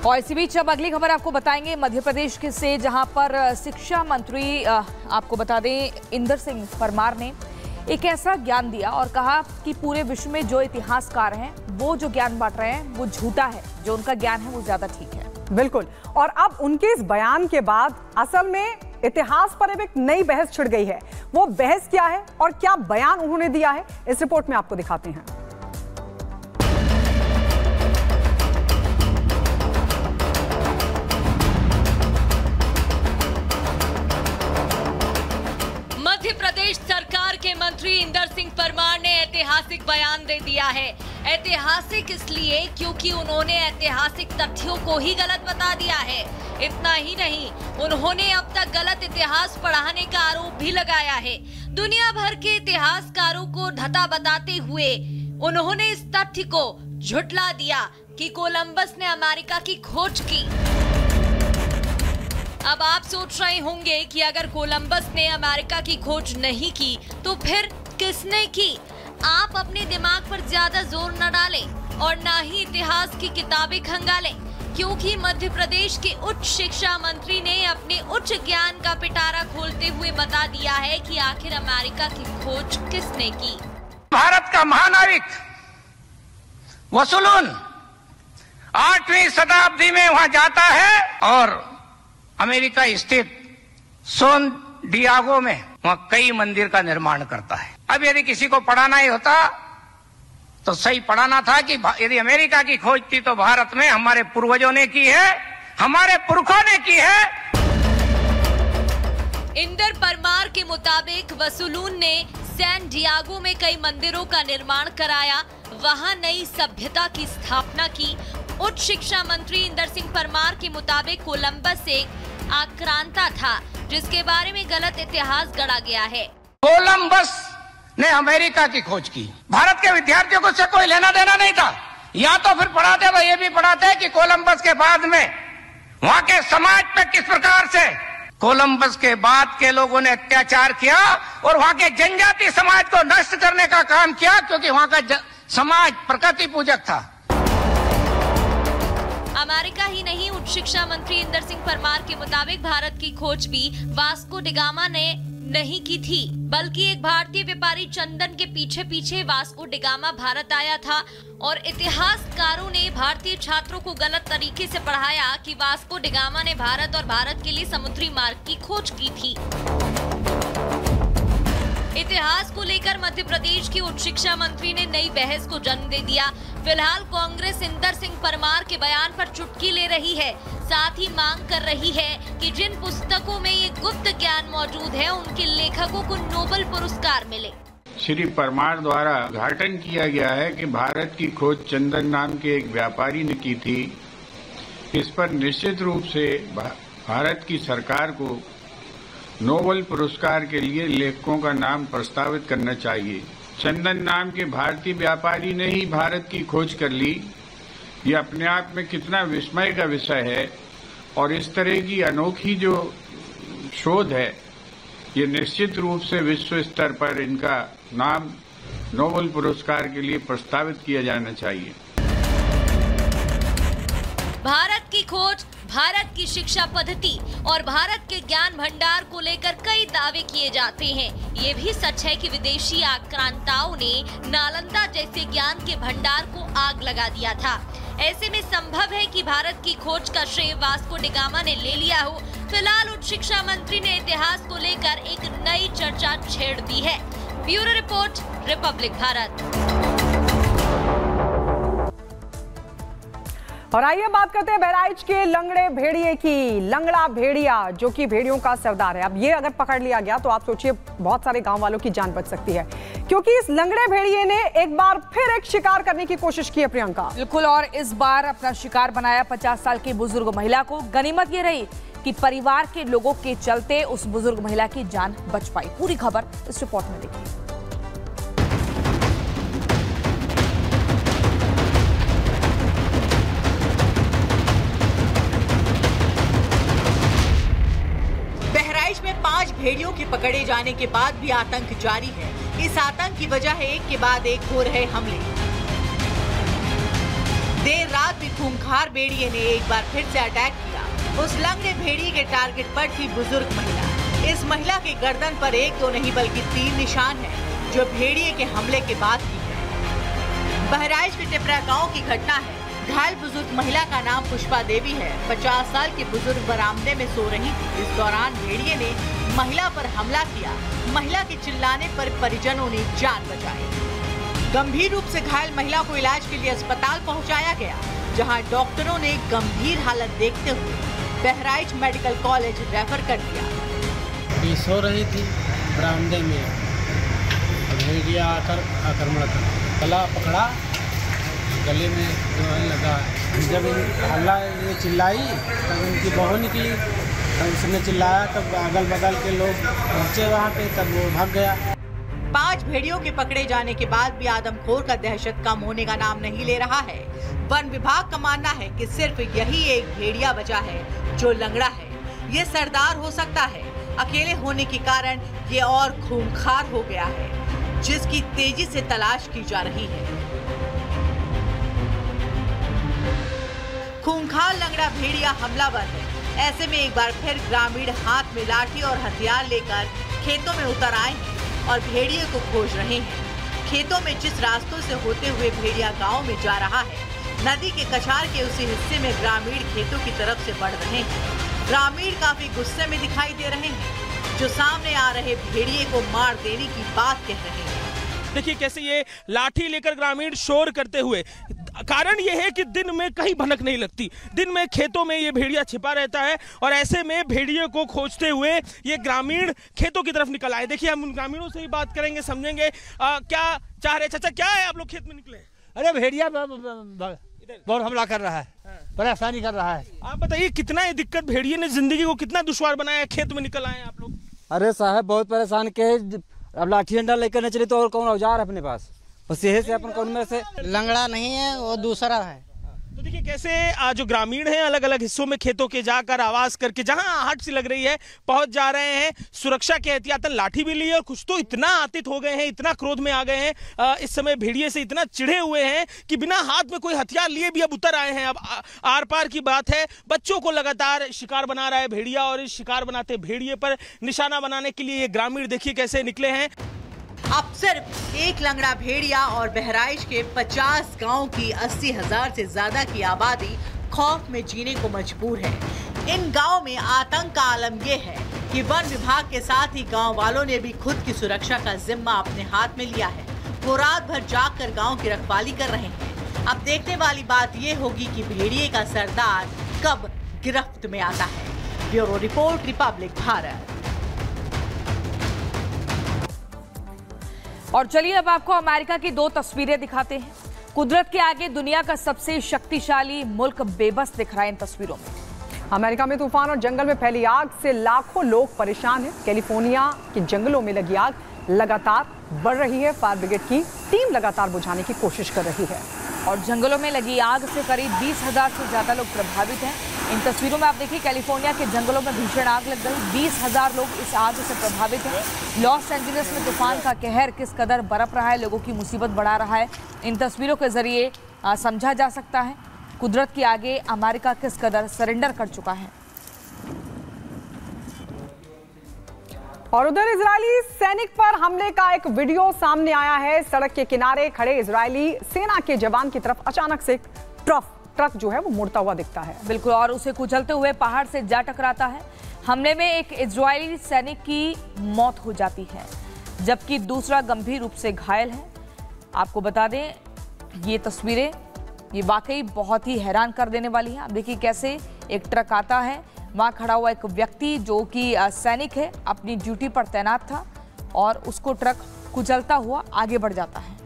और इसी बीच अब अगली खबर आपको बताएंगे मध्य प्रदेश के से, जहां पर शिक्षा मंत्री आपको बता दें इंदर सिंह परमार ने एक ऐसा ज्ञान दिया और कहा कि पूरे विश्व में जो इतिहासकार हैं वो जो ज्ञान बांट रहे हैं वो झूठा है, जो उनका ज्ञान है वो ज्यादा ठीक है। बिल्कुल। और अब उनके इस बयान के बाद असल में इतिहास पर अब एक नई बहस छिड़ गई है। वो बहस क्या है और क्या बयान उन्होंने दिया है, इस रिपोर्ट में आपको दिखाते हैं। मध्य प्रदेश सरकार के मंत्री इंदर सिंह परमार ने ऐतिहासिक बयान दे दिया है। ऐतिहासिक इसलिए क्योंकि उन्होंने ऐतिहासिक तथ्यों को ही गलत बता दिया है। इतना ही नहीं, उन्होंने अब तक गलत इतिहास पढ़ाने का आरोप भी लगाया है। दुनिया भर के इतिहासकारों को धता बताते हुए उन्होंने इस तथ्य को झुठला दिया कि कोलंबस ने अमेरिका की खोज की। अब आप सोच रहे होंगे कि अगर कोलंबस ने अमेरिका की खोज नहीं की तो फिर किसने की? आप अपने दिमाग पर ज्यादा जोर न डालें और ना ही इतिहास की किताबें खंगालें, क्योंकि मध्य प्रदेश के उच्च शिक्षा मंत्री ने अपने उच्च ज्ञान का पिटारा खोलते हुए बता दिया है कि आखिर अमेरिका की खोज किसने की। भारत का महानाविक वसुलून 8वीं शताब्दी में वहां जाता है और अमेरिका स्थित सोन डियागो में वहां कई मंदिर का निर्माण करता है। अब यदि किसी को पढ़ाना ही होता तो सही पढ़ाना था कि यदि अमेरिका की खोज थी तो भारत में हमारे पूर्वजों ने की है, हमारे पुरखों ने की है। इंदर परमार के मुताबिक वसुलून ने सैन डियागो में कई मंदिरों का निर्माण कराया, वहां नई सभ्यता की स्थापना की। उच्च शिक्षा मंत्री इंदर सिंह परमार के मुताबिक कोलंबस एक आक्रांता था जिसके बारे में गलत इतिहास गढ़ा गया है। कोलंबस ने अमेरिका की खोज की, भारत के विद्यार्थियों को उससे कोई लेना देना नहीं था। या तो फिर पढ़ाते तो ये भी पढ़ाते कि कोलंबस के बाद में वहां के समाज पे किस प्रकार से कोलंबस के बाद के लोगों ने अत्याचार किया और वहां के जनजाति समाज को नष्ट करने का काम किया, क्योंकि वहां का समाज प्रकृति पूजक था। अमेरिका ही नहीं, उच्च शिक्षा मंत्री इंदर सिंह परमार के मुताबिक भारत की खोज भी वास्को डिगामा ने नहीं की थी, बल्कि एक भारतीय व्यापारी चंदन के पीछे पीछे वास्को डिगामा भारत आया था और इतिहासकारों ने भारतीय छात्रों को गलत तरीके से पढ़ाया कि वास्को डिगामा ने भारत और भारत के लिए समुद्री मार्ग की खोज की थी। इतिहास को लेकर मध्य प्रदेश के उच्च शिक्षा मंत्री ने नई बहस को जन्म दे दिया। फिलहाल कांग्रेस इंदर सिंह परमार के बयान पर चुटकी ले रही है, साथ ही मांग कर रही है कि जिन पुस्तकों में ये गुप्त ज्ञान मौजूद है उनके लेखकों को नोबेल पुरस्कार मिले। श्री परमार द्वारा उद्घाटन किया गया है कि भारत की खोज चंदन नाम के एक व्यापारी ने की थी। इस पर निश्चित रूप से भारत की सरकार को नोबेल पुरस्कार के लिए लेखकों का नाम प्रस्तावित करना चाहिए। चंदन नाम के भारतीय व्यापारी ने ही भारत की खोज कर ली, ये अपने आप में कितना विस्मय का विषय है। और इस तरह की अनोखी जो शोध है, ये निश्चित रूप से विश्व स्तर पर इनका नाम नोबेल पुरस्कार के लिए प्रस्तावित किया जाना चाहिए। भारत की खोज, भारत की शिक्षा पद्धति और भारत के ज्ञान भंडार को लेकर कई दावे किए जाते हैं। ये भी सच है कि विदेशी आक्रांताओं ने नालंदा जैसे ज्ञान के भंडार को आग लगा दिया था। ऐसे में संभव है कि भारत की खोज का श्रेय वास्को डिगामा ने ले लिया हो। फिलहाल उच्च शिक्षा मंत्री ने इतिहास को लेकर एक नई चर्चा छेड़ दी है। Bureau report, Republic Bharat. और आइए बात करते हैं बहराइच के लंगड़े भेड़िए की। लंगड़ा भेड़िया जो कि भेड़ियों का सरदार है, अब ये अगर पकड़ लिया गया तो आप सोचिए बहुत सारे गांव वालों की जान बच सकती है, क्योंकि इस लंगड़े भेड़िए ने एक बार फिर एक शिकार करने की कोशिश की है। प्रियंका, बिल्कुल, और इस बार अपना शिकार बनाया 50 साल की बुजुर्ग महिला को। गनीमत ये रही कि परिवार के लोगों के चलते उस बुजुर्ग महिला की जान बच पाई। पूरी खबर इस रिपोर्ट में देखिए। बहराइच में 5 भेड़ियों के पकड़े जाने के बाद भी आतंक जारी है। इस आतंक की वजह है एक के बाद एक हो रहे हमले। देर रात भी खूंखार भेड़िए ने एक बार फिर से अटैक किया। उस लंगड़े भेड़िए के टारगेट पर थी बुजुर्ग महिला। इस महिला के गर्दन पर एक दो नहीं बल्कि 3 निशान है जो भेड़िए के हमले के बाद की है। बहराइच के टिपरा गांव की घटना है। घायल बुजुर्ग महिला का नाम पुष्पा देवी है। 50 साल की बुजुर्ग बरामदे में सो रही थी। इस दौरान भेड़िए ने महिला पर हमला किया। महिला के चिल्लाने पर परिजनों ने जान बचाई। गंभीर रूप से घायल महिला को इलाज के लिए अस्पताल पहुंचाया गया, जहां डॉक्टरों ने गंभीर हालत देखते हुए बहराइच मेडिकल कॉलेज रेफर कर दिया। सो रही थी बरामदे में, भेड़िया आकर आक्रमण कर गला पकड़ा, गले में जो है लगा। जब हल्ला ये चिल्लाई तब उनकी बहू निकली, तब उसने चिल्लाया, तब अगल बगल के लोग पहुंचे वहाँ पे, तब वो भाग गया। 5 भेड़ियों के पकड़े जाने के बाद भी आदमखोर का दहशत कम होने का नाम नहीं ले रहा है। वन विभाग का मानना है कि सिर्फ यही एक भेड़िया बचा है जो लंगड़ा है। ये सरदार हो सकता है, अकेले होने के कारण ये और खूंखार हो गया है, जिसकी तेजी से तलाश की जा रही है। खूंखार लंगड़ा भेड़िया हमलावर है। ऐसे में एक बार फिर ग्रामीण हाथ में लाठी और हथियार लेकर खेतों में उतर आए हैं और भेड़िए को खोज रहे हैं। खेतों में जिस रास्तों से होते हुए भेड़िया गांव में जा रहा है, नदी के कछार के उसी हिस्से में ग्रामीण खेतों की तरफ से बढ़ रहे हैं। ग्रामीण काफी गुस्से में दिखाई दे रहे हैं, जो सामने आ रहे भेड़िए को मार देने की बात कह रहे हैं। देखिए कैसे ये लाठी लेकर ग्रामीण शोर करते हुए, कारण ये है कि दिन में कहीं भनक नहीं लगती, दिन में खेतों में ये भेड़िया छिपा रहता है और ऐसे में भेड़िए को खोजते हुए ये ग्रामीण खेतों की तरफ निकल आए। देखिए हम उन ग्रामीणों से ही बात करेंगे, समझेंगे क्या चाह रहे। चाचा क्या है, आप लोग खेत में निकले? अरे भेड़िया बहुत हमला कर रहा है, परेशानी कर रहा है। आप बताइए कितना ये दिक्कत, भेड़िए ने जिंदगी को कितना दुश्वार बनाया है, खेत में निकल आए आप लोग? अरे साहब बहुत परेशान के, अब लाठी डंडा लेकर नहीं चले तो और कौन औजार है अपने पास, बस यही से अपन कौन में से लंगड़ा नहीं है, वो दूसरा है। तो देखिए कैसे जो ग्रामीण हैं अलग अलग हिस्सों में खेतों के जाकर आवाज करके जहां आहट सी लग रही है पहुंच जा रहे हैं। सुरक्षा के एहतियातन लाठी भी ली है और कुछ तो इतना आतित हो गए हैं, इतना क्रोध में आ गए हैं, इस समय भेड़िए से इतना चिढ़े हुए हैं कि बिना हाथ में कोई हथियार लिए भी अब उतर आए हैं। अब आर पार की बात है, बच्चों को लगातार शिकार बना रहा है भेड़िया और इस शिकार बनाते भेड़िए पर निशाना बनाने के लिए ये ग्रामीण देखिए कैसे निकले हैं। अब सिर्फ एक लंगड़ा भेड़िया और बहराइच के 50 गांव की 80,000 से ज्यादा की आबादी खौफ में जीने को मजबूर है। इन गांव में आतंक का आलम यह है कि वन विभाग के साथ ही गांव वालों ने भी खुद की सुरक्षा का जिम्मा अपने हाथ में लिया है। वो रात भर जाग कर गाँव की रखवाली कर रहे हैं। अब देखने वाली बात ये होगी कि भेड़िए का सरदार कब गिरफ्त में आता है। Bureau report, Republic Bharat. और चलिए अब आपको अमेरिका की 2 तस्वीरें दिखाते हैं। कुदरत के आगे दुनिया का सबसे शक्तिशाली मुल्क बेबस दिख रहा है इन तस्वीरों में। अमेरिका में तूफान और जंगल में फैली आग से लाखों लोग परेशान हैं। कैलिफोर्निया के जंगलों में लगी आग लगातार बढ़ रही है। फायर ब्रिगेड की टीम लगातार बुझाने की कोशिश कर रही है। और जंगलों में लगी आग से करीब 20,000 से ज्यादा लोग प्रभावित हैं। इन तस्वीरों में आप देखिए कैलिफोर्निया के जंगलों में भीषण आग लग गई। 20,000 लोग इस आग से प्रभावित हैं। लॉस एंजलिस में तूफान का कहर किस कदर बरप रहा है, लोगों की मुसीबत बढ़ा रहा है, इन तस्वीरों के जरिए समझा जा सकता है कुदरत के आगे अमेरिका किस कदर सरेंडर कर चुका है। और उधर इजरायली सैनिक पर हमले का एक वीडियो सामने आया है। सड़क के किनारे खड़े इजरायली सेना के जवान की तरफ अचानक से ट्रक जो है वो मुड़ता हुआ दिखता है। बिल्कुल, और उसे कुचलते हुए पहाड़ से जा टकराता है। हमले में एक इजरायली सैनिक की मौत हो जाती है, जबकि दूसरा गंभीर रूप से घायल है। आपको बता दें ये तस्वीरें ये वाकई बहुत ही हैरान कर देने वाली हैं। आप देखिए कैसे एक ट्रक आता है, वहाँ खड़ा हुआ एक व्यक्ति जो कि सैनिक है, अपनी ड्यूटी पर तैनात था और उसको ट्रक कुचलता हुआ आगे बढ़ जाता है।